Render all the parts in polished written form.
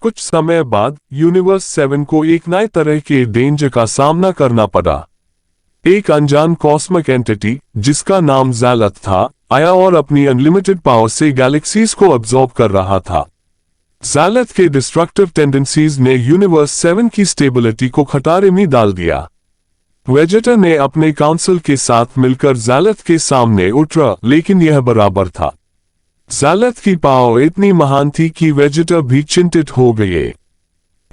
कुछ समय बाद यूनिवर्स 7 को एक नए तरह के डेंजर का सामना करना पड़ा। एक अनजान कॉस्मिक एंटिटी जिसका नाम ज़ेलथ था आया और अपनी अनलिमिटेड पावर से गैलेक्सीज को अब्सॉर्ब कर रहा था। ज़ेलथ के डिस्ट्रक्टिव टेंडेंसीज ने यूनिवर्स 7 की स्टेबिलिटी को खतरे में डाल दिया। वेजेटर ने अपने काउंसिल के साथ मिलकर ज़ेलथ के सामने उतरा, लेकिन यह बराबर था। ज़ेलथ की पावर इतनी महान थी कि वेजेटर भी चिंतित हो गए।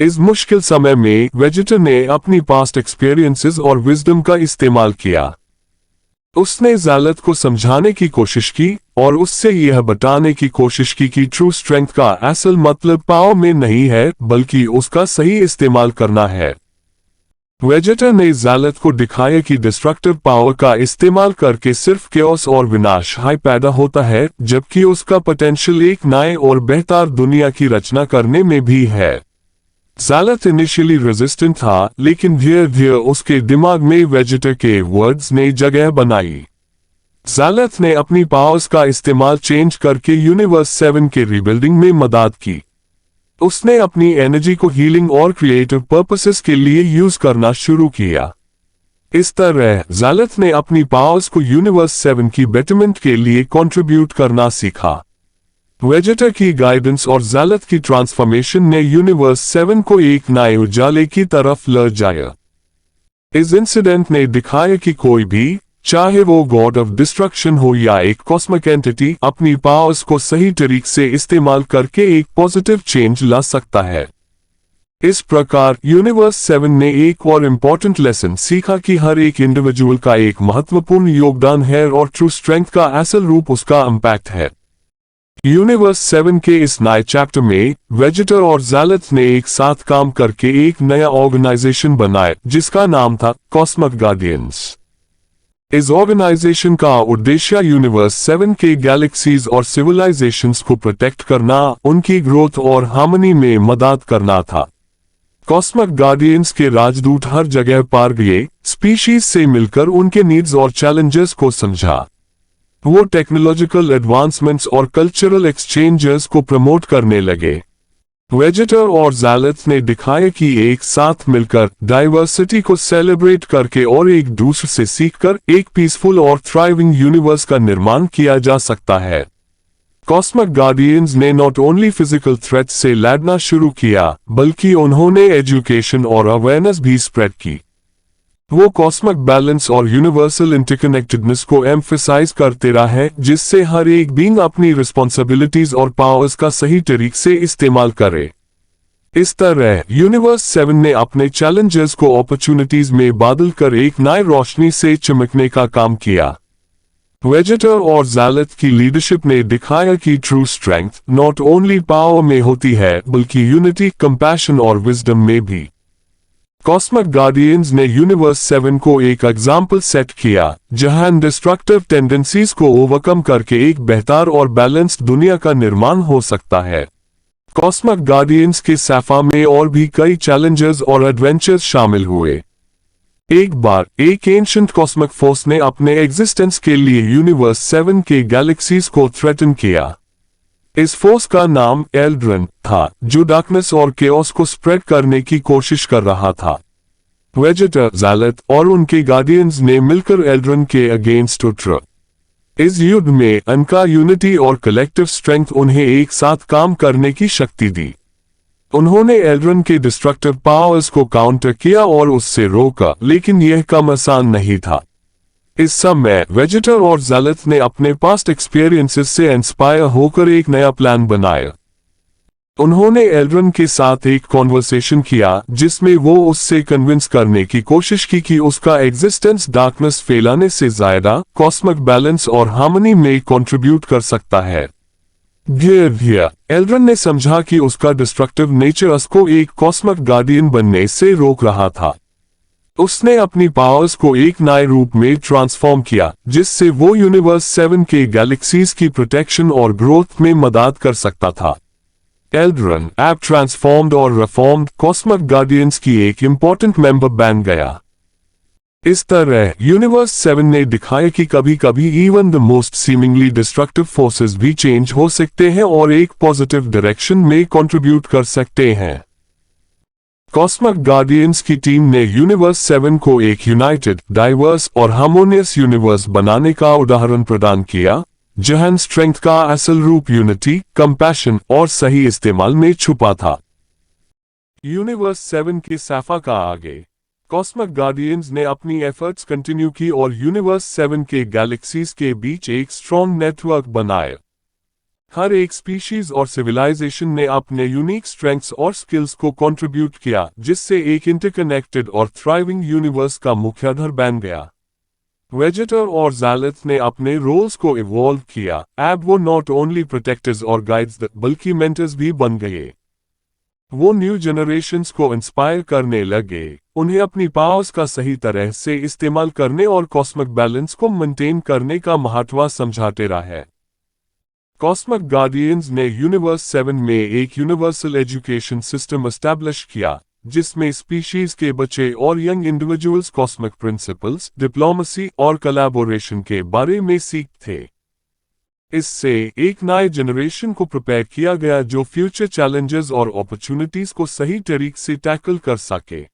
इस मुश्किल समय में वेजेटर ने अपनी पास्ट एक्सपीरियंसेस और विजडम का इस्तेमाल किया। उसने ज़ेलथ को समझाने की कोशिश की और उससे यह बताने की कोशिश की कि ट्रू स्ट्रेंथ का असल मतलब पावर में नहीं है, बल्कि उसका सही इस्तेमाल करना है। वेजेटर ने ज़ेलथ को दिखाया कि डिस्ट्रक्टिव पावर का इस्तेमाल करके सिर्फ केओस और विनाश ही पैदा होता है, जबकि उसका पोटेंशियल एक नए और बेहतर दुनिया की रचना करने में भी है। ज़ेलथ इनिशियली रेजिस्टेंट था, लेकिन धीरे धीरे उसके दिमाग में वेजेटर के वर्ड्स ने जगह बनाई। ज़ेलथ ने अपनी पावर्स का इस्तेमाल चेंज करके यूनिवर्स 7 के रीबिल्डिंग में मदद की। उसने अपनी एनर्जी को हीलिंग और क्रिएटिव पर्पसेस के लिए यूज करना शुरू किया। इस तरह ज़ेलथ ने अपनी पावर्स को यूनिवर्स 7 की बेटरमेंट के लिए कंट्रीब्यूट करना सीखा। वेजेटर की गाइडेंस और ज़ेलथ की ट्रांसफॉर्मेशन ने यूनिवर्स 7 को एक नए उजाले की तरफ ले जाया। इस इंसिडेंट ने दिखाया कि कोई भी, चाहे वो गॉड ऑफ डिस्ट्रक्शन हो या एक कॉस्मिक एंटिटी, अपनी पावर्स को सही तरीके से इस्तेमाल करके एक पॉजिटिव चेंज ला सकता है। इस प्रकार यूनिवर्स 7 ने एक और इम्पोर्टेंट लेसन सीखा कि हर एक इंडिविजुअल का एक महत्वपूर्ण योगदान है और ट्रू स्ट्रेंथ का असल रूप उसका इम्पैक्ट है। यूनिवर्स 7 के इस नए चैप्टर में वेजेटर और ज़ेलथ ने एक साथ काम करके एक नया ऑर्गेनाइजेशन बनाया जिसका नाम था कॉस्मिक गार्डियंस। इस ऑर्गेनाइजेशन का उद्देश्य यूनिवर्स 7 के गैलेक्सीज और सिविलाइजेशंस को प्रोटेक्ट करना, उनकी ग्रोथ और हार्मनी में मदद करना था। कॉस्मिक गार्डियंस के राजदूत हर जगह पार गए, स्पीशीज से मिलकर उनके नीड्स और चैलेंजेस को समझा। वो टेक्नोलॉजिकल एडवांसमेंट्स और कल्चरल एक्सचेंजेस को प्रमोट करने लगे। वेजेटर और ज़ेलथ ने दिखाया कि एक साथ मिलकर डाइवर्सिटी को सेलिब्रेट करके और एक दूसरे से सीखकर एक पीसफुल और थ्राइविंग यूनिवर्स का निर्माण किया जा सकता है। कॉस्मिक गार्डियंस ने नॉट ओनली फिजिकल थ्रेट से लड़ना शुरू किया, बल्कि उन्होंने एजुकेशन और अवेयरनेस भी स्प्रेड की। वो कॉस्मिक बैलेंस और यूनिवर्सल इंटरकनेक्टेडनेस को एम्फसाइज करते रहे, जिससे हर एक बीइंग अपनी रिस्पॉन्सिबिलिटीज और पावर्स का सही तरीके से इस्तेमाल करे। इस तरह यूनिवर्स 7 ने अपने चैलेंजेस को अपॉर्चुनिटीज में बदल कर एक नई रोशनी से चमकने का काम किया। वेजेटर और ज़ेलथ की लीडरशिप ने दिखाया कि true strength not only power में होती है, बल्कि यूनिटी, कंपैशन और विजडम में भी। कॉस्मिक गार्डियंस ने यूनिवर्स 7 को एक एग्जाम्पल सेट किया जहां डिस्ट्रक्टिव टेंडेंसीज को ओवरकम करके एक बेहतर और बैलेंस्ड दुनिया का निर्माण हो सकता है। कॉस्मिक गार्डियंस के सफर में और भी कई चैलेंजेस और एडवेंचर्स शामिल हुए। एक बार एक एंशिएंट कॉस्मिक फोर्स ने अपने एग्जिस्टेंस के लिए यूनिवर्स 7 के गैलेक्सीज को थ्रेटन किया। इस फोर्स का नाम एल्ड्रन था, जो डार्कनेस और केओस को स्प्रेड करने की कोशिश कर रहा था। वेजेटर, ज़ेलथ और उनके गार्डियंस ने मिलकर एल्ड्रन के अगेंस्ट उतरा। इस युद्ध में उनका यूनिटी और कलेक्टिव स्ट्रेंथ उन्हें एक साथ काम करने की शक्ति दी। उन्होंने एल्ड्रन के डिस्ट्रक्टिव पावर्स को काउंटर किया और उससे रोका, लेकिन यह कम आसान नहीं था। इस समय वेजेटर और ज़ेलथ ने अपने पास्ट एक्सपीरियंसेस से इंस्पायर होकर एक नया प्लान बनाया। उन्होंने एल्ड्रन के साथ एक कॉन्वर्सेशन किया जिसमें वो उससे कन्विंस करने की कोशिश की कि उसका एग्जिस्टेंस डार्कनेस फैलाने से ज्यादा कॉस्मिक बैलेंस और हार्मनी में कंट्रीब्यूट कर सकता है। धीरे धीरे एल्ड्रन ने समझा कि उसका डिस्ट्रक्टिव नेचर उसको एक कॉस्मिक गार्डियन बनने से रोक रहा था। उसने अपनी पावर्स को एक नए रूप में ट्रांसफॉर्म किया, जिससे वो यूनिवर्स 7 के गैलेक्सीज की प्रोटेक्शन और ग्रोथ में मदद कर सकता था। एल्ड्रन अब ट्रांसफॉर्म्ड और रिफॉर्म्ड कॉस्मिक गार्डियंस की एक इंपॉर्टेंट मेंबर बन गया। इस तरह यूनिवर्स 7 ने दिखाया कि कभी कभी even the most seemingly destructive forces भी चेंज हो सकते हैं और एक पॉजिटिव डायरेक्शन में कंट्रीब्यूट कर सकते हैं। कॉस्मिक गार्डियंस की टीम ने यूनिवर्स 7 को एक यूनाइटेड, डाइवर्स और हार्मोनियस यूनिवर्स बनाने का उदाहरण प्रदान किया, जहां स्ट्रेंथ का असल रूप यूनिटी, कंपैशन और सही इस्तेमाल में छुपा था। यूनिवर्स 7 के सफा का आगे कॉस्मिक गार्डियंस ने अपनी एफर्ट्स कंटिन्यू की और यूनिवर्स 7 के गैलेक्सीज के बीच एक स्ट्रॉन्ग नेटवर्क बनाए। हर एक स्पीशीज और सिविलाइजेशन ने अपने यूनिक स्ट्रेंथ्स और स्किल्स को कंट्रीब्यूट किया, जिससे एक इंटरकनेक्टेड और थ्राइविंग यूनिवर्स का मुख्याधार बन गया। वेजेटर और ज़ैलथ ने अपने रोल्स को इवॉल्व किया। अब वो नॉट ओनली प्रोटेक्टर्स और गाइड्स बल्कि मेंटर्स भी बन गए। वो न्यू जनरेशन्स को इंस्पायर करने लगे, उन्हें अपनी पावर्स का सही तरह से इस्तेमाल करने और कॉस्मिक बैलेंस को मेंटेन करने का महत्व समझाते रहे। कॉस्मिक गार्डियंस ने यूनिवर्स 7 में एक यूनिवर्सल एजुकेशन सिस्टम एस्टैब्लिश किया, जिसमें स्पीशीज के बच्चे और young individuals cosmic principles, diplomacy और कोलैबोरेशन के बारे में सीखते। इससे एक नए जनरेशन को प्रिपेयर किया गया जो फ्यूचर चैलेंजेस और अपॉर्चुनिटीज को सही तरीके से टैकल कर सके।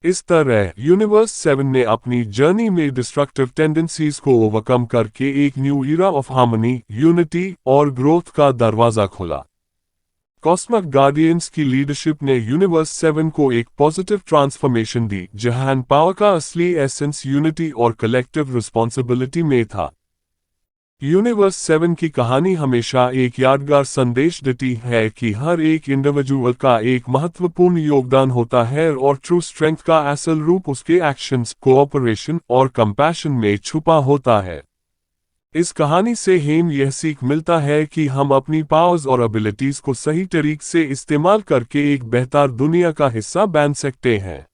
इस तरह यूनिवर्स 7 ने अपनी जर्नी में डिस्ट्रक्टिव टेंडेंसीज को ओवरकम करके एक new era of harmony, unity और ग्रोथ का दरवाजा खोला। कॉस्मिक गार्डियंस की लीडरशिप ने यूनिवर्स 7 को एक पॉजिटिव ट्रांसफॉर्मेशन दी, जहां पावर का असली एसेंस यूनिटी और कलेक्टिव रिस्पॉन्सिबिलिटी में था। यूनिवर्स 7 की कहानी हमेशा एक यादगार संदेश देती है कि हर एक इंडिविजुअल का एक महत्वपूर्ण योगदान होता है और ट्रू स्ट्रेंथ का असल रूप उसके एक्शंस, कोऑपरेशन और कंपैशन में छुपा होता है। इस कहानी से हमें यह सीख मिलता है कि हम अपनी पावर्स और एबिलिटीज को सही तरीके से इस्तेमाल करके एक बेहतर दुनिया का हिस्सा बन सकते हैं।